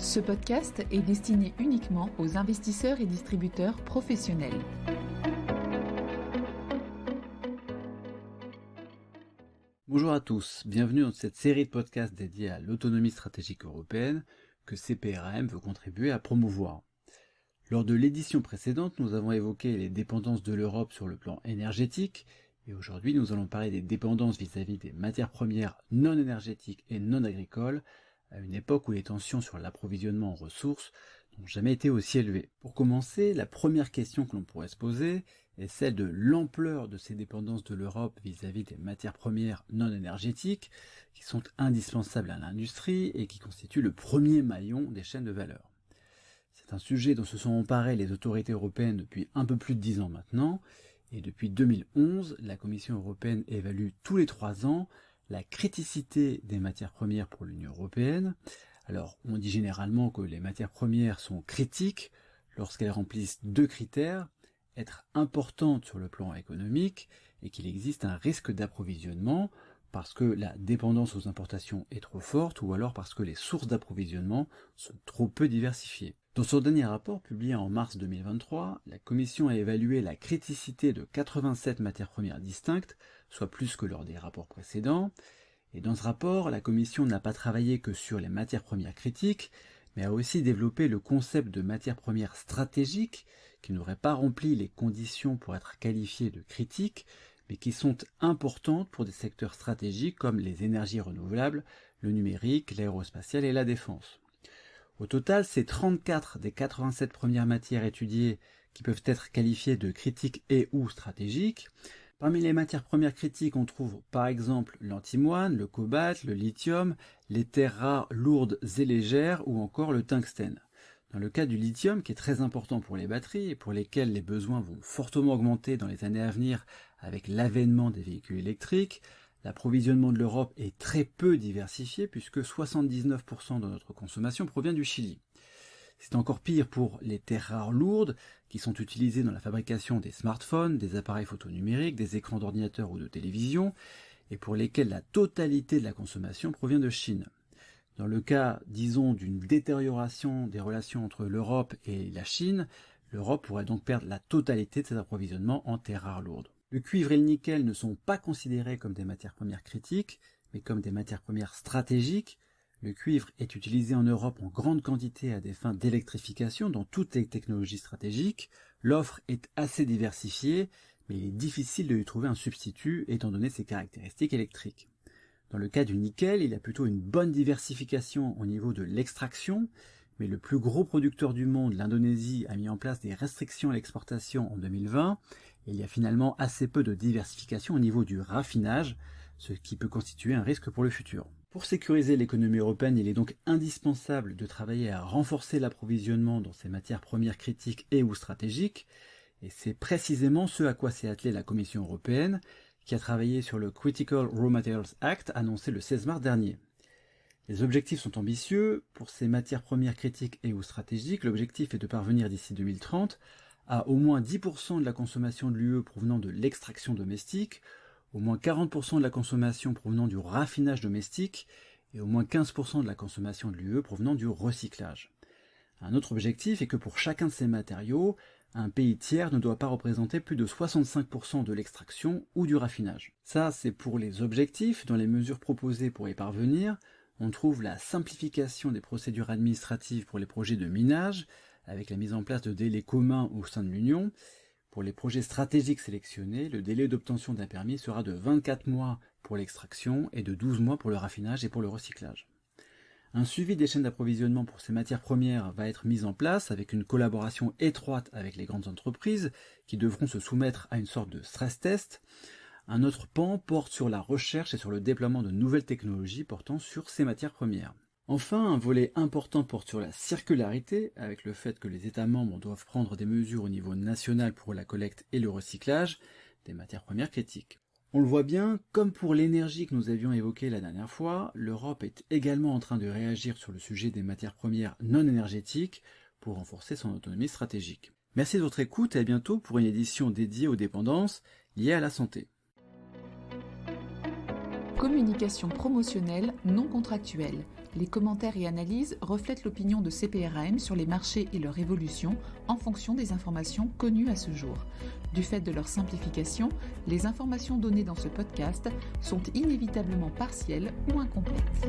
Ce podcast est destiné uniquement aux investisseurs et distributeurs professionnels. Bonjour à tous, bienvenue dans cette série de podcasts dédiée à l'autonomie stratégique européenne que CPRAM veut contribuer à promouvoir. Lors de l'édition précédente, nous avons évoqué les dépendances de l'Europe sur le plan énergétique, et aujourd'hui nous allons parler des dépendances vis-à-vis des matières premières non énergétiques et non agricoles, à une époque où les tensions sur l'approvisionnement en ressources n'ont jamais été aussi élevées. Pour commencer, la première question que l'on pourrait se poser est celle de l'ampleur de ces dépendances de l'Europe vis-à-vis des matières premières non énergétiques, qui sont indispensables à l'industrie et qui constituent le premier maillon des chaînes de valeur. C'est un sujet dont se sont emparées les autorités européennes depuis un peu plus de 10 ans maintenant, et depuis 2011, la Commission européenne évalue tous les 3 ans la criticité des matières premières pour l'Union européenne. Alors, on dit généralement que les matières premières sont critiques lorsqu'elles remplissent 2 critères, être importantes sur le plan économique et qu'il existe un risque d'approvisionnement parce que la dépendance aux importations est trop forte ou alors parce que les sources d'approvisionnement sont trop peu diversifiées. Dans son dernier rapport publié en mars 2023, la Commission a évalué la criticité de 87 matières premières distinctes, soit plus que lors des rapports précédents. Et dans ce rapport, la Commission n'a pas travaillé que sur les matières premières critiques, mais a aussi développé le concept de matières premières stratégiques, qui n'auraient pas rempli les conditions pour être qualifiées de critiques, mais qui sont importantes pour des secteurs stratégiques comme les énergies renouvelables, le numérique, l'aérospatial et la défense. Au total, c'est 34 des 87 premières matières étudiées qui peuvent être qualifiées de critiques et ou stratégiques. Parmi les matières premières critiques, on trouve par exemple l'antimoine, le cobalt, le lithium, les terres rares lourdes et légères ou encore le tungstène. Dans le cas du lithium, qui est très important pour les batteries et pour lesquelles les besoins vont fortement augmenter dans les années à venir avec l'avènement des véhicules électriques, l'approvisionnement de l'Europe est très peu diversifié puisque 79% de notre consommation provient du Chili. C'est encore pire pour les terres rares lourdes qui sont utilisées dans la fabrication des smartphones, des appareils photonumériques, des écrans d'ordinateur ou de télévision et pour lesquels la totalité de la consommation provient de Chine. Dans le cas, disons, d'une détérioration des relations entre l'Europe et la Chine, l'Europe pourrait donc perdre la totalité de ses approvisionnements en terres rares lourdes. Le cuivre et le nickel ne sont pas considérés comme des matières premières critiques, mais comme des matières premières stratégiques. Le cuivre est utilisé en Europe en grande quantité à des fins d'électrification dans toutes les technologies stratégiques. L'offre est assez diversifiée, mais il est difficile de lui trouver un substitut étant donné ses caractéristiques électriques. Dans le cas du nickel, il y a plutôt une bonne diversification au niveau de l'extraction, mais le plus gros producteur du monde, l'Indonésie, a mis en place des restrictions à l'exportation en 2020, et il y a finalement assez peu de diversification au niveau du raffinage, ce qui peut constituer un risque pour le futur. Pour sécuriser l'économie européenne, il est donc indispensable de travailler à renforcer l'approvisionnement dans ces matières premières critiques et ou stratégiques, et c'est précisément ce à quoi s'est attelée la Commission européenne, qui a travaillé sur le Critical Raw Materials Act annoncé le 16 mars dernier. Les objectifs sont ambitieux. Pour ces matières premières critiques et ou stratégiques, l'objectif est de parvenir d'ici 2030 à au moins 10% de la consommation de l'UE provenant de l'extraction domestique, au moins 40% de la consommation provenant du raffinage domestique et au moins 15% de la consommation de l'UE provenant du recyclage. Un autre objectif est que pour chacun de ces matériaux, un pays tiers ne doit pas représenter plus de 65% de l'extraction ou du raffinage. Ça, c'est pour les objectifs. Dans les mesures proposées pour y parvenir, on trouve la simplification des procédures administratives pour les projets de minage, avec la mise en place de délais communs au sein de l'Union. Pour les projets stratégiques sélectionnés, le délai d'obtention d'un permis sera de 24 mois pour l'extraction et de 12 mois pour le raffinage et pour le recyclage. Un suivi des chaînes d'approvisionnement pour ces matières premières va être mis en place avec une collaboration étroite avec les grandes entreprises qui devront se soumettre à une sorte de stress test. Un autre pan porte sur la recherche et sur le déploiement de nouvelles technologies portant sur ces matières premières. Enfin, un volet important porte sur la circularité, avec le fait que les États membres doivent prendre des mesures au niveau national pour la collecte et le recyclage des matières premières critiques. On le voit bien, comme pour l'énergie que nous avions évoquée la dernière fois, l'Europe est également en train de réagir sur le sujet des matières premières non énergétiques pour renforcer son autonomie stratégique. Merci de votre écoute et à bientôt pour une édition dédiée aux dépendances liées à la santé. Communication promotionnelle non contractuelle. Les commentaires et analyses reflètent l'opinion de CPRAM sur les marchés et leur évolution en fonction des informations connues à ce jour. Du fait de leur simplification, les informations données dans ce podcast sont inévitablement partielles ou incomplètes.